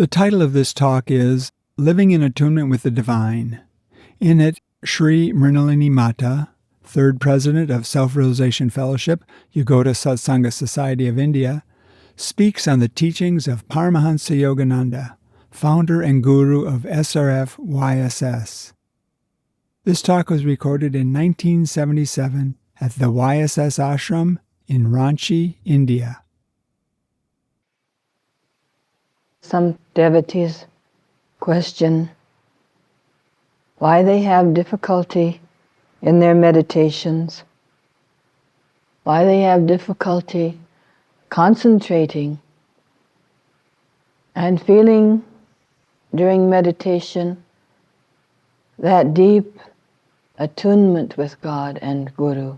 The title of this talk is Living in Attunement with the Divine. In it, Sri Mrinalini Mata, third president of Self-Realization Fellowship, Yugoda Satsanga Society of India, speaks on the teachings of Paramahansa Yogananda, founder and guru of SRF YSS. This talk was recorded in 1977 at the YSS Ashram in Ranchi, India. Some devotees question why they have difficulty in their meditations, why they have difficulty concentrating and feeling during meditation that deep attunement with God and Guru.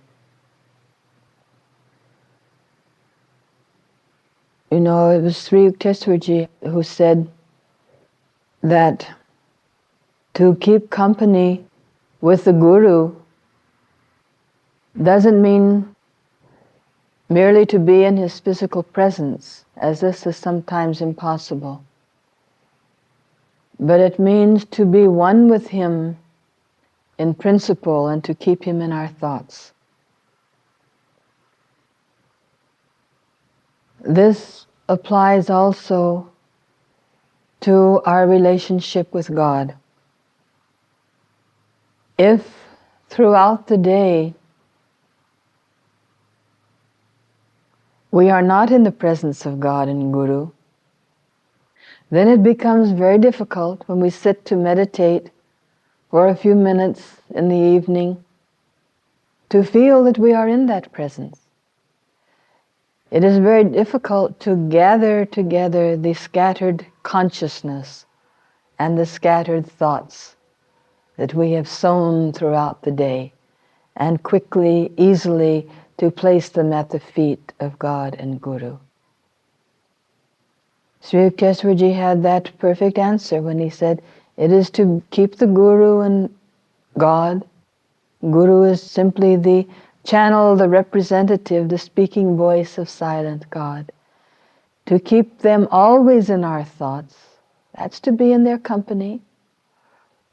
You know, it was Sri Yukteswarji who said that to keep company with the Guru doesn't mean merely to be in his physical presence, as this is sometimes impossible, but it means to be one with him in principle and to keep him in our thoughts. This applies also to our relationship with God. If throughout the day we are not in the presence of God and Guru, then it becomes very difficult when we sit to meditate for a few minutes in the evening to feel that we are in that presence. It is very difficult to gather together the scattered consciousness and the scattered thoughts that we have sown throughout the day and quickly, easily to place them at the feet of God and Guru. Sri Yukteswarji had that perfect answer when he said, it is to keep the Guru and God. Guru is simply the channel, the representative, the speaking voice of silent God. To keep them always in our thoughts, that's to be in their company,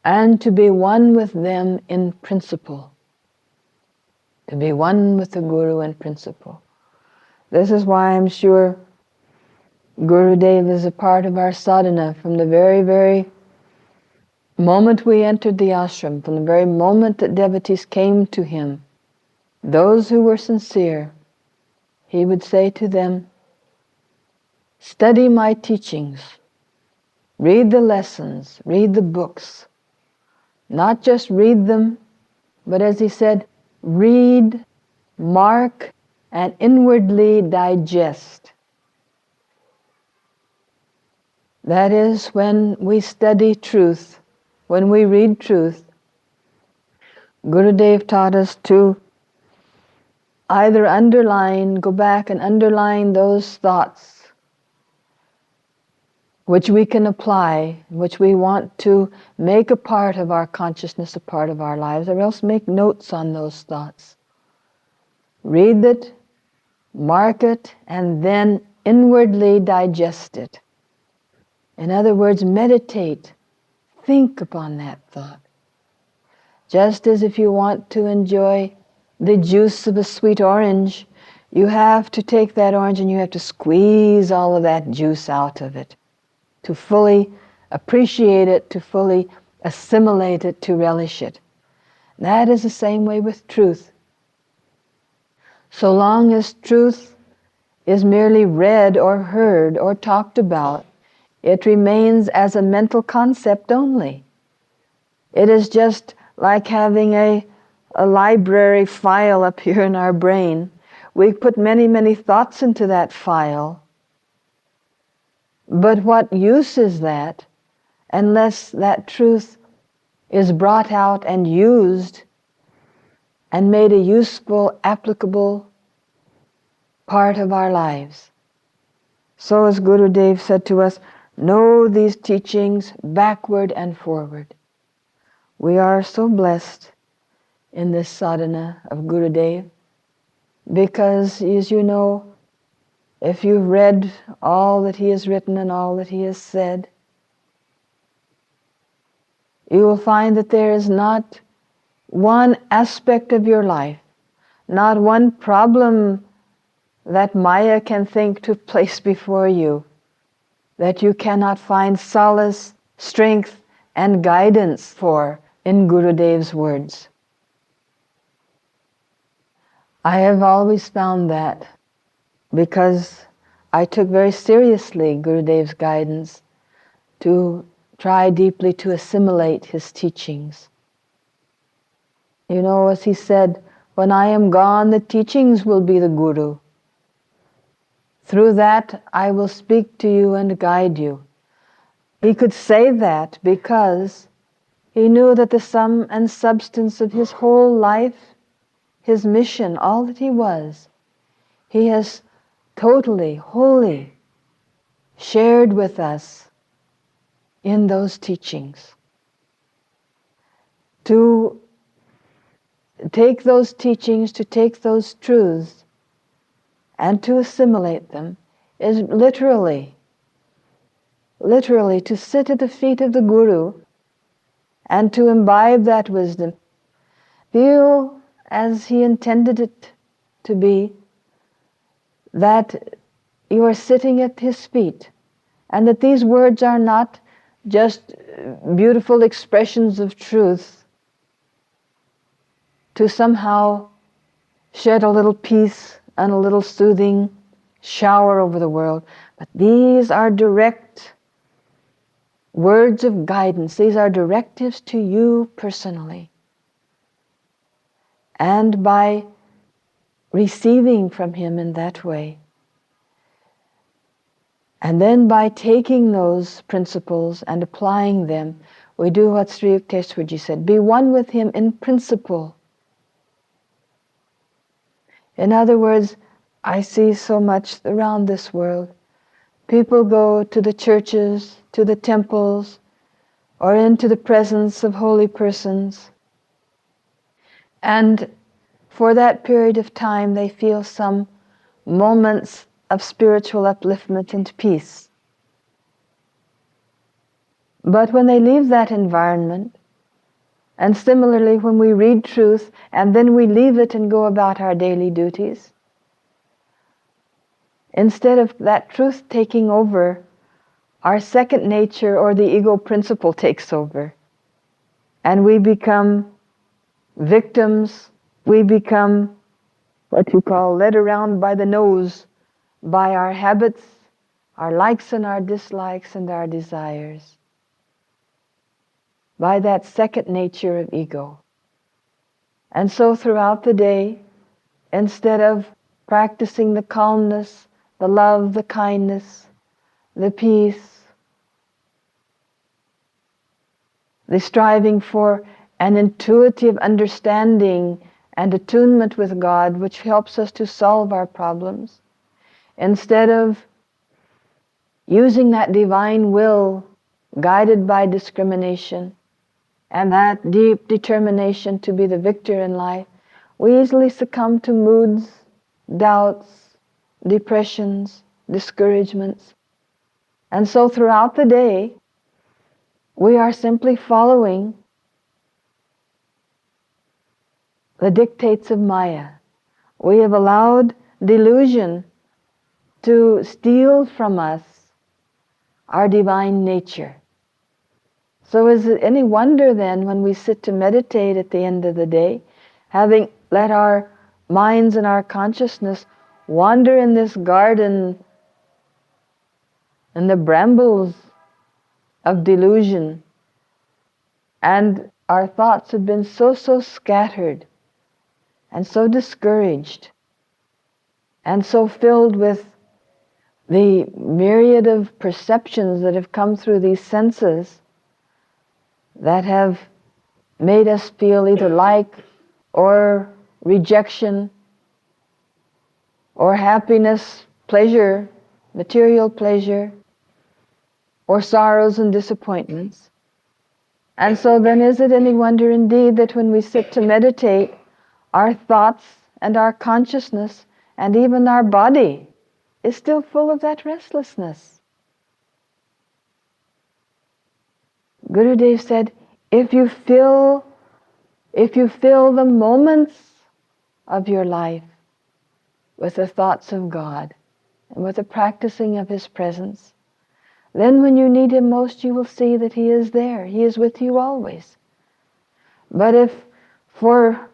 and to be one with them in principle. To be one with the Guru in principle. This is why I'm sure Gurudev is a part of our sadhana from the very, very moment we entered the ashram, from the very moment that devotees came to him. Those who were sincere, he would say to them, study my teachings, read the lessons, read the books. Not just read them, but as he said, read, mark, and inwardly digest. That is, when we study truth, when we read truth, Gurudev taught us to either underline, go back and underline those thoughts which we can apply, which we want to make a part of our consciousness, a part of our lives, or else make notes on those thoughts. Read it, mark it, and then inwardly digest it. In other words, meditate, think upon that thought. Just as if you want to enjoy the juice of a sweet orange, you have to take that orange and you have to squeeze all of that juice out of it to fully appreciate it, to fully assimilate it, to relish it. That is the same way with truth. So long as truth is merely read or heard or talked about, it remains as a mental concept only. It is just like having a library file up here in our brain. We put many, many thoughts into that file. But what use is that unless that truth is brought out and used and made a useful, applicable part of our lives? So as Gurudev said to us, know these teachings backward and forward. We are so blessed in this sadhana of Gurudev because, as you know, if you've read all that he has written and all that he has said, you will find that there is not one aspect of your life, not one problem that Maya can think to place before you, that you cannot find solace, strength, and guidance for in Gurudev's words. I have always found that because I took very seriously Gurudev's guidance to try deeply to assimilate his teachings. You know, as he said, when I am gone, the teachings will be the Guru. Through that, I will speak to you and guide you. He could say that because he knew that the sum and substance of his whole life, his mission, all that he was, he has totally, wholly shared with us in those teachings. To take those teachings, to take those truths, and to assimilate them is literally to sit at the feet of the Guru and to imbibe that wisdom, feel as he intended it to be, that you are sitting at his feet, and that these words are not just beautiful expressions of truth to somehow shed a little peace and a little soothing shower over the world, but these are direct words of guidance. These are directives to you personally. And by receiving from him in that way, and then by taking those principles and applying them, we do what Sri Yukteswarji said, be one with him in principle. In other words, I see so much around this world. People go to the churches, to the temples, or into the presence of holy persons, and for that period of time they feel some moments of spiritual upliftment and peace. But when they leave that environment, and similarly when we read truth and then we leave it and go about our daily duties, instead of that truth taking over, our second nature or the ego principle takes over. And we become victims, we become what you call led around by the nose by our habits, our likes and our dislikes and our desires, by that second nature of ego. And so throughout the day, instead of practicing the calmness, the love, the kindness, the peace, the striving for an intuitive understanding and attunement with God, which helps us to solve our problems, instead of using that divine will guided by discrimination and that deep determination to be the victor in life, we easily succumb to moods, doubts, depressions, discouragements. And so throughout the day, we are simply following the dictates of Maya. We have allowed delusion to steal from us our divine nature. So is it any wonder then when we sit to meditate at the end of the day, having let our minds and our consciousness wander in this garden in the brambles of delusion, and our thoughts have been so scattered and so discouraged and so filled with the myriad of perceptions that have come through these senses that have made us feel either like or rejection or happiness, pleasure, material pleasure, or sorrows and disappointments. And so then is it any wonder indeed that when we sit to meditate, our thoughts and our consciousness and even our body is still full of that restlessness. Gurudev said, If you fill the moments of your life with the thoughts of God and with the practicing of His presence, then when you need Him most, you will see that He is there. He is with you always. But if for,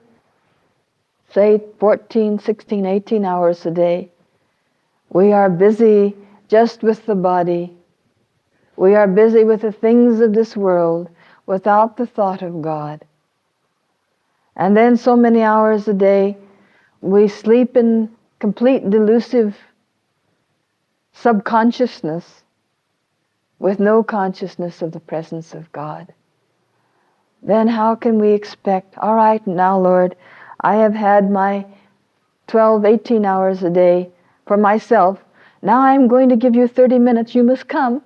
say, 14, 16, 18 hours a day, we are busy just with the body, we are busy with the things of this world without the thought of God, and then so many hours a day we sleep in complete delusive subconsciousness with no consciousness of the presence of God, then how can we expect, all right, now Lord, I have had my 12, 18 hours a day for myself. Now I'm going to give you 30 minutes. You must come.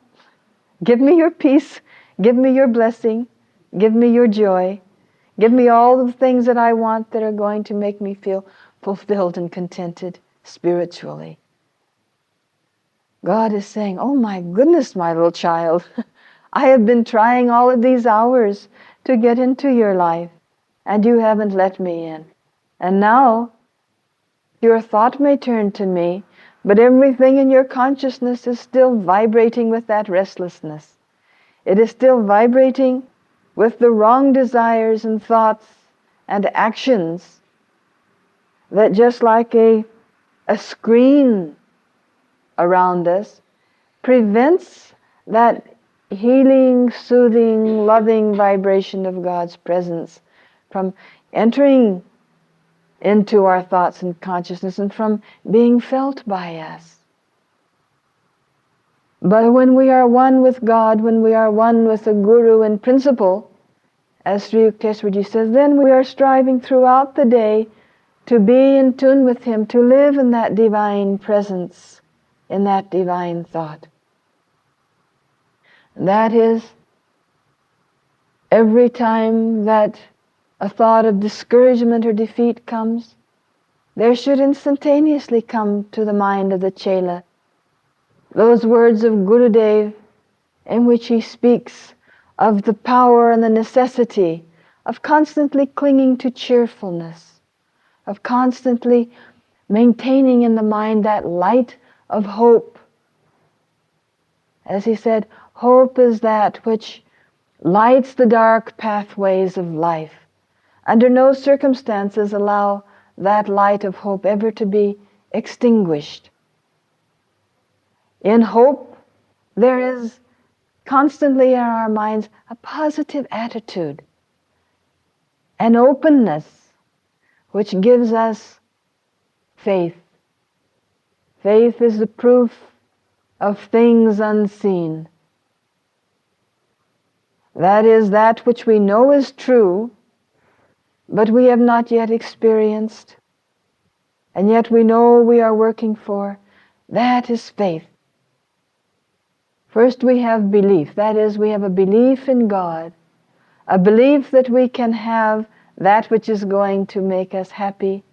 Give me your peace. Give me your blessing. Give me your joy. Give me all the things that I want that are going to make me feel fulfilled and contented spiritually. God is saying, oh my goodness, my little child, I have been trying all of these hours to get into your life, and you haven't let me in. And now, your thought may turn to me, but everything in your consciousness is still vibrating with that restlessness. It is still vibrating with the wrong desires and thoughts and actions that, just like a screen around us, prevents that healing, soothing, loving vibration of God's presence from entering into our thoughts and consciousness and from being felt by us. But when we are one with God, when we are one with the Guru in principle, as Sri Yukteswarji says, then we are striving throughout the day to be in tune with Him, to live in that divine presence, in that divine thought. That is, every time that a thought of discouragement or defeat comes, there should instantaneously come to the mind of the Chela those words of Gurudev in which he speaks of the power and the necessity of constantly clinging to cheerfulness, of constantly maintaining in the mind that light of hope. As he said, hope is that which lights the dark pathways of life. Under no circumstances allow that light of hope ever to be extinguished. In hope, there is constantly in our minds a positive attitude, an openness which gives us faith. Faith is the proof of things unseen. That is that which we know is true, but we have not yet experienced, and yet we know we are working for. That is faith. First we have belief. That is, we have a belief in God, a belief that we can have that which is going to make us happy,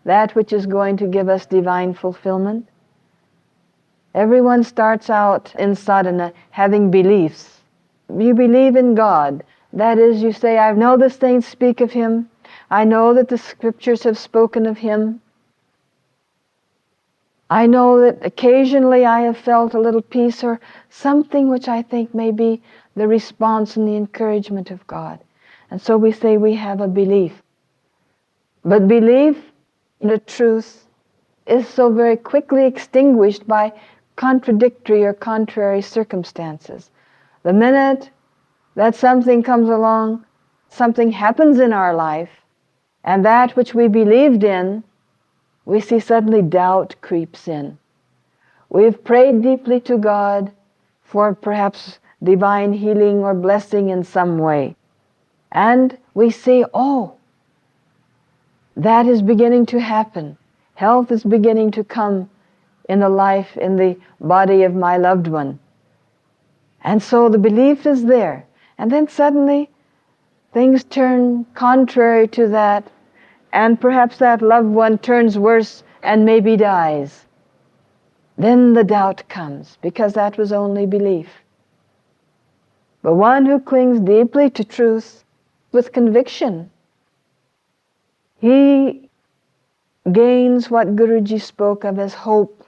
that which is going to give us divine fulfillment. Everyone starts out in sadhana having beliefs. You believe in God. That is, you say, I know the saints speak of Him. I know that the scriptures have spoken of Him. I know that occasionally I have felt a little peace or something which I think may be the response and the encouragement of God. And so we say we have a belief. But belief in the truth is so very quickly extinguished by contradictory or contrary circumstances. The minute that something comes along, something happens in our life, and that which we believed in, we see suddenly doubt creeps in. We've prayed deeply to God for perhaps divine healing or blessing in some way. And we see, oh, that is beginning to happen. Health is beginning to come in the life, in the body of my loved one. And so the belief is there. And then suddenly things turn contrary to that, and perhaps that loved one turns worse and maybe dies. Then the doubt comes, because that was only belief. But one who clings deeply to truth with conviction. He gains what Guruji spoke of as hope.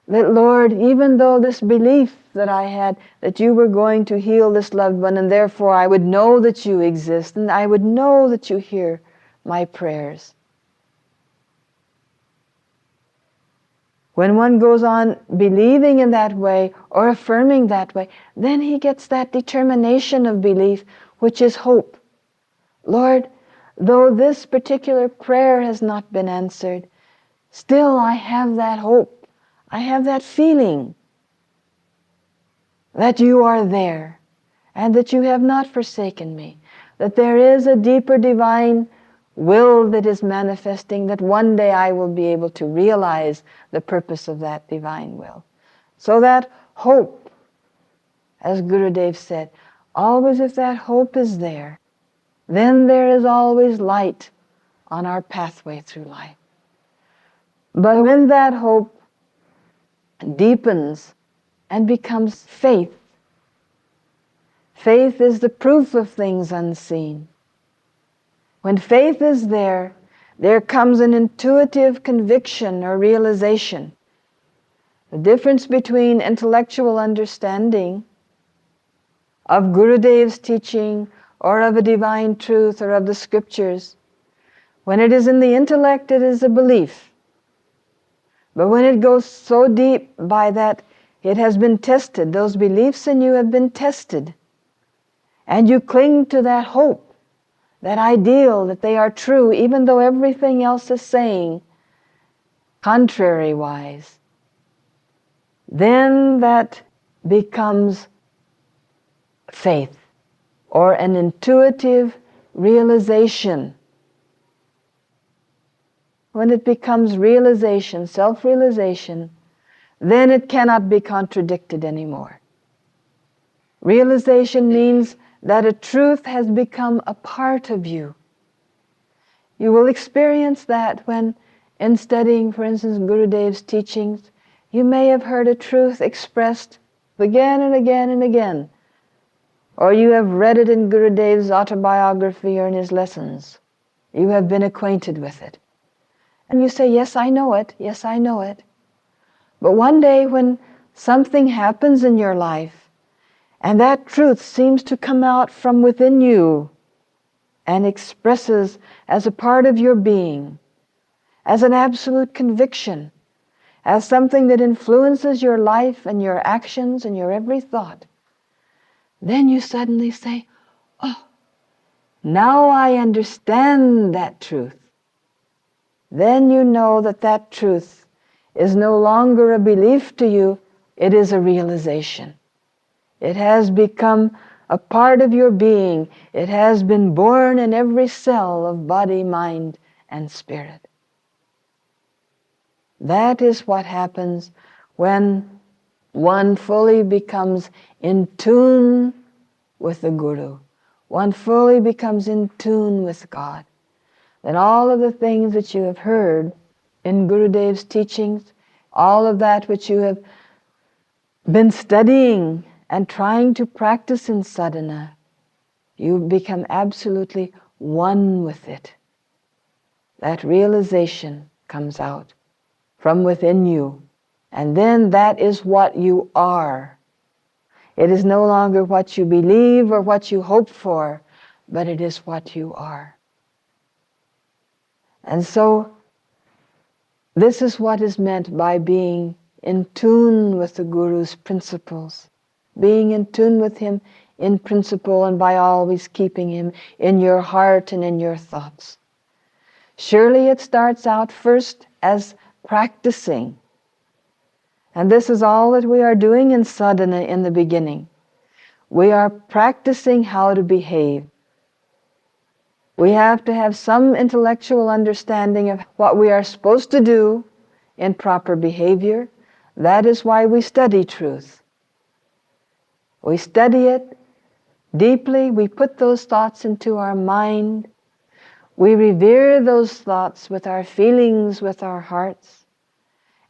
That, Lord, even though this belief that I had that you were going to heal this loved one, and therefore I would know that you exist, and I would know that you hear my prayers. When one goes on believing in that way or affirming that way, then he gets that determination of belief, which is hope. Lord, though this particular prayer has not been answered, still I have that hope. I have that feeling that you are there and that you have not forsaken me, that there is a deeper divine will that is manifesting, that one day I will be able to realize the purpose of that divine will. So that hope, as Gurudev said, always if that hope is there, then there is always light on our pathway through life. But when that hope deepens and becomes faith, faith is the proof of things unseen. When faith is there, there comes an intuitive conviction or realization. The difference between intellectual understanding of Gurudev's teaching or of a divine truth or of the scriptures, when it is in the intellect, it is a belief. But when it goes so deep by that it has been tested, those beliefs in you have been tested, and you cling to that hope, that ideal that they are true, even though everything else is saying contrary-wise, then that becomes faith or an intuitive realization. When it becomes realization, self-realization, then it cannot be contradicted anymore. Realization means that a truth has become a part of you. You will experience that when, in studying, for instance, Gurudev's teachings, you may have heard a truth expressed again and again and again, or you have read it in Gurudev's autobiography or in his lessons. You have been acquainted with it. And you say, yes, I know it, yes, I know it. But one day when something happens in your life, and that truth seems to come out from within you and expresses as a part of your being, as an absolute conviction, as something that influences your life and your actions and your every thought, then you suddenly say, oh, now I understand that truth. Then you know that that truth is no longer a belief to you, it is a realization. It has become a part of your being. It has been born in every cell of body, mind, and spirit. That is what happens when one fully becomes in tune with the Guru. One fully becomes in tune with God. Then all of the things that you have heard in Gurudev's teachings, all of that which you have been studying and trying to practice in sadhana, you become absolutely one with it. That realization comes out from within you, and then that is what you are. It is no longer what you believe or what you hope for, but it is what you are. And so, this is what is meant by being in tune with the Guru's principles. Being in tune with him in principle and by always keeping him in your heart and in your thoughts. Surely it starts out first as practicing. And this is all that we are doing in sadhana in the beginning. We are practicing how to behave. We have to have some intellectual understanding of what we are supposed to do in proper behavior. That is why we study truth. We study it deeply. We put those thoughts into our mind. We revere those thoughts with our feelings, with our hearts.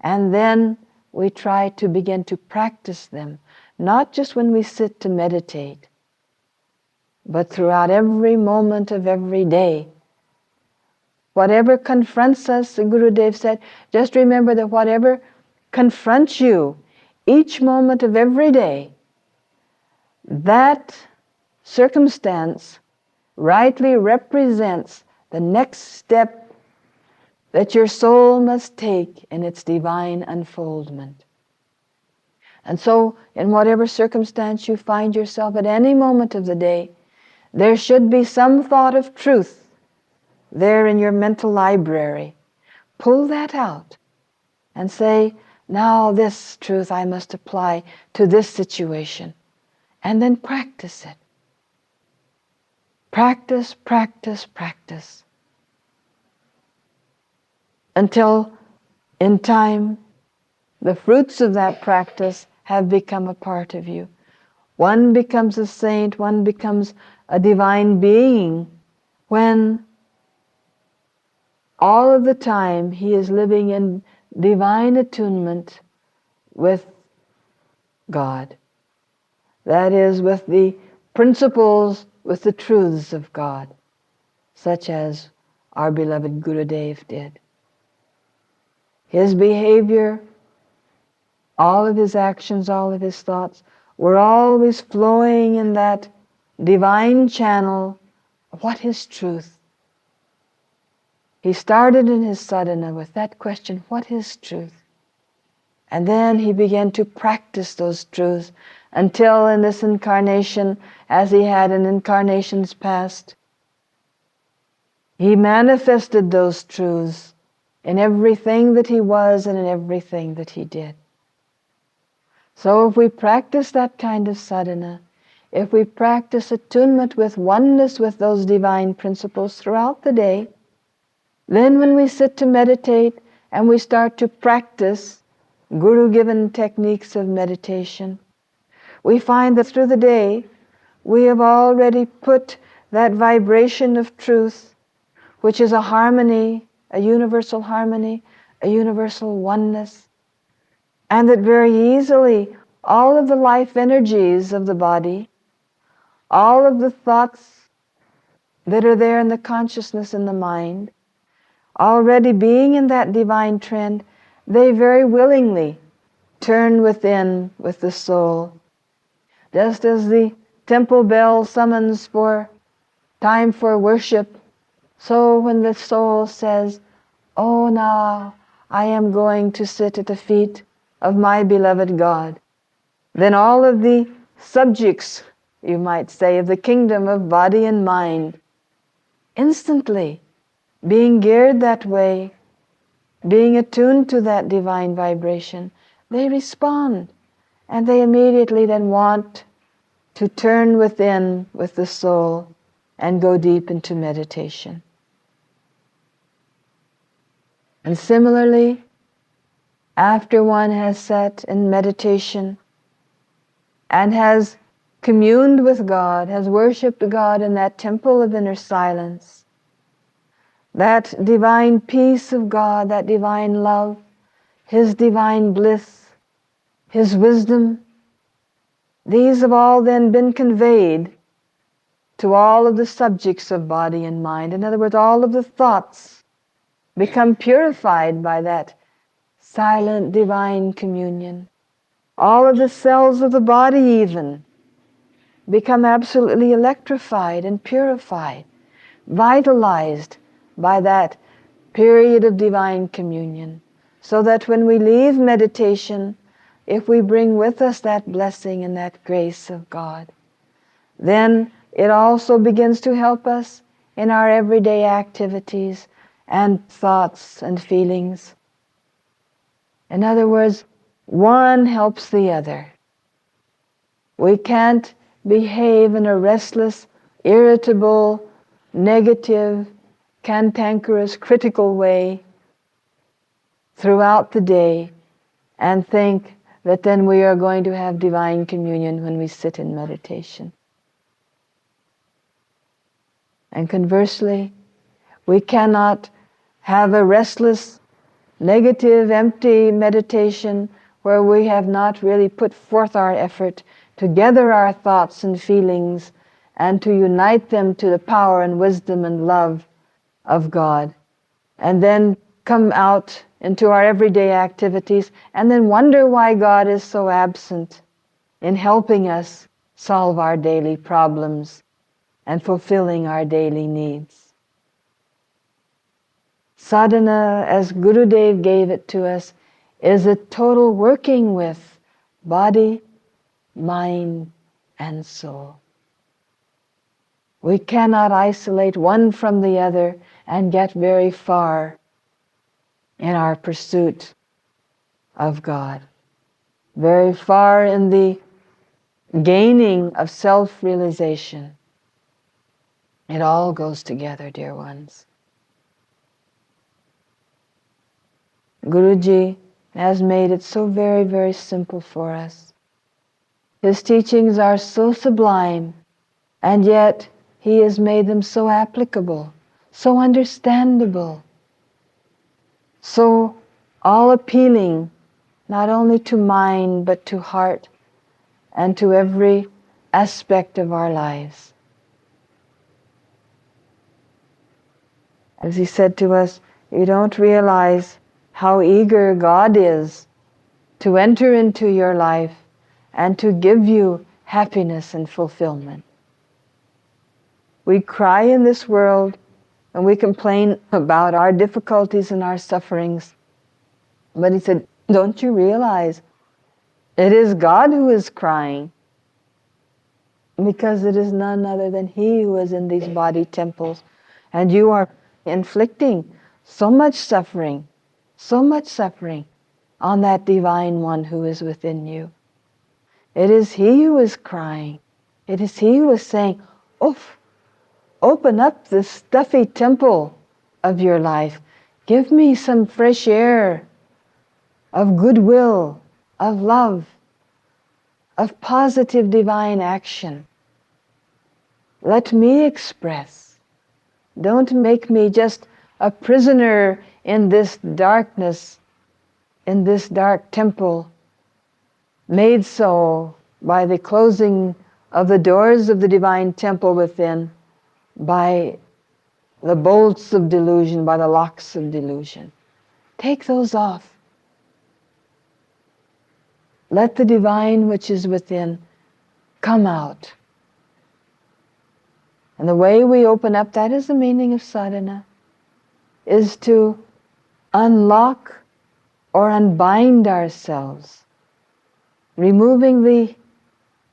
And then we try to begin to practice them, not just when we sit to meditate, but throughout every moment of every day. Whatever confronts us, the Gurudev said, just remember that whatever confronts you each moment of every day, that circumstance rightly represents the next step that your soul must take in its divine unfoldment. And so, in whatever circumstance you find yourself at any moment of the day, there should be some thought of truth there in your mental library. Pull that out and say, now this truth I must apply to this situation. And then practice it. Practice, practice, practice. Until in time, the fruits of that practice have become a part of you. One becomes a saint, one becomes a divine being when all of the time he is living in divine attunement with God. That is, with the principles, with the truths of God, such as our beloved Gurudev did. His behavior, all of his actions, all of his thoughts were always flowing in that divine channel. What is truth? He started in his sadhana with that question, what is truth? And then he began to practice those truths until in this incarnation, as he had in incarnations past, he manifested those truths in everything that he was and in everything that he did. So if we practice that kind of sadhana, if we practice attunement with oneness with those divine principles throughout the day, then when we sit to meditate and we start to practice Guru-given techniques of meditation, we find that through the day we have already put that vibration of truth, which is a harmony, a universal harmony, a universal oneness, and that very easily all of the life energies of the body, all of the thoughts that are there in the consciousness in the mind, already being in that divine trend, they very willingly turn within with the soul. Just as the temple bell summons for time for worship, so when the soul says, oh, now I am going to sit at the feet of my beloved God, then all of the subjects, you might say, of the kingdom of body and mind, instantly being geared that way, being attuned to that divine vibration, they respond, and they immediately then want to turn within with the soul and go deep into meditation. And similarly, after one has sat in meditation and has communed with God, has worshipped God in that temple of inner silence, that divine peace of God, that divine love, His divine bliss, His wisdom, these have all then been conveyed to all of the subjects of body and mind. In other words, all of the thoughts become purified by that silent divine communion. All of the cells of the body even become absolutely electrified and purified, vitalized by that period of divine communion, so that when we leave meditation, if we bring with us that blessing and that grace of God, then it also begins to help us in our everyday activities and thoughts and feelings. In other words, one helps the other. We can't behave in a restless, irritable, negative, cantankerous, critical way throughout the day and think that then we are going to have divine communion when we sit in meditation. And conversely, we cannot have a restless, negative, empty meditation where we have not really put forth our effort to gather our thoughts and feelings and to unite them to the power and wisdom and love of God. And then come out into our everyday activities and then wonder why God is so absent in helping us solve our daily problems and fulfilling our daily needs. Sadhana, as Gurudev gave it to us, is a total working with body, mind, and soul. We cannot isolate one from the other and get very far in our pursuit of God, very far in the gaining of self-realization. It all goes together, dear ones. Guruji has made it so very, very simple for us. His teachings are so sublime, and yet he has made them so applicable, so understandable, so all appealing, not only to mind, but to heart and to every aspect of our lives. As he said to us, you don't realize how eager God is to enter into your life and to give you happiness and fulfillment. We cry in this world and we complain about our difficulties and our sufferings. But he said, don't you realize it is God who is crying, because it is none other than He who is in these body temples, and you are inflicting so much suffering on that Divine One who is within you. It is He who is crying. It is He who is saying, oof, open up this stuffy temple of your life. Give me some fresh air of goodwill, of love, of positive divine action. Let me express. Don't make me just a prisoner in this darkness, in this dark temple, made so by the closing of the doors of the divine temple within, by the bolts of delusion, by the locks of delusion. Take those off. Let the divine which is within come out. And the way we open up, that is the meaning of sadhana, is to unlock or unbind ourselves, removing the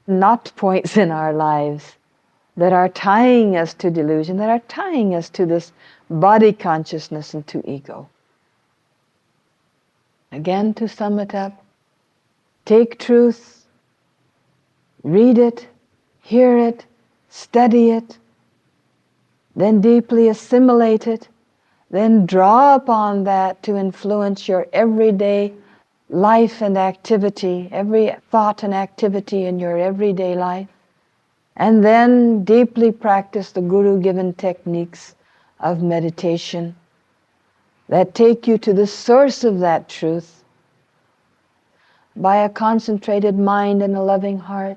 knot points in our lives that are tying us to delusion, that are tying us to this body consciousness and to ego. Again, to sum it up, take truth, read it, hear it, study it, then deeply assimilate it, then draw upon that to influence your everyday life and activity, every thought and activity in your everyday life, and then deeply practice the Guru-given techniques of meditation that take you to the source of that truth by a concentrated mind and a loving heart.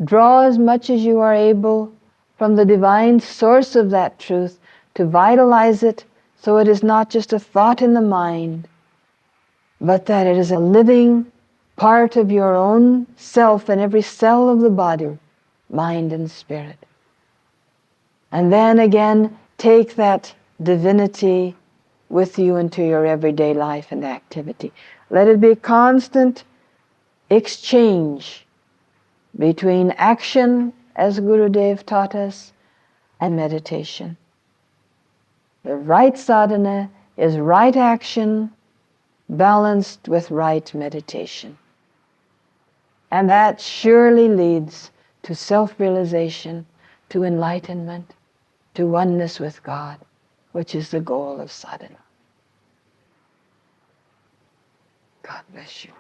Draw as much as you are able from the divine source of that truth to vitalize it, so it is not just a thought in the mind, but that it is a living part of your own self in every cell of the body, mind and spirit. And then again, take that divinity with you into your everyday life and activity. Let it be a constant exchange between action, as Gurudev taught us, and meditation. The right sadhana is right action balanced with right meditation. And that surely leads to self-realization, to enlightenment, to oneness with God, which is the goal of sadhana. God bless you.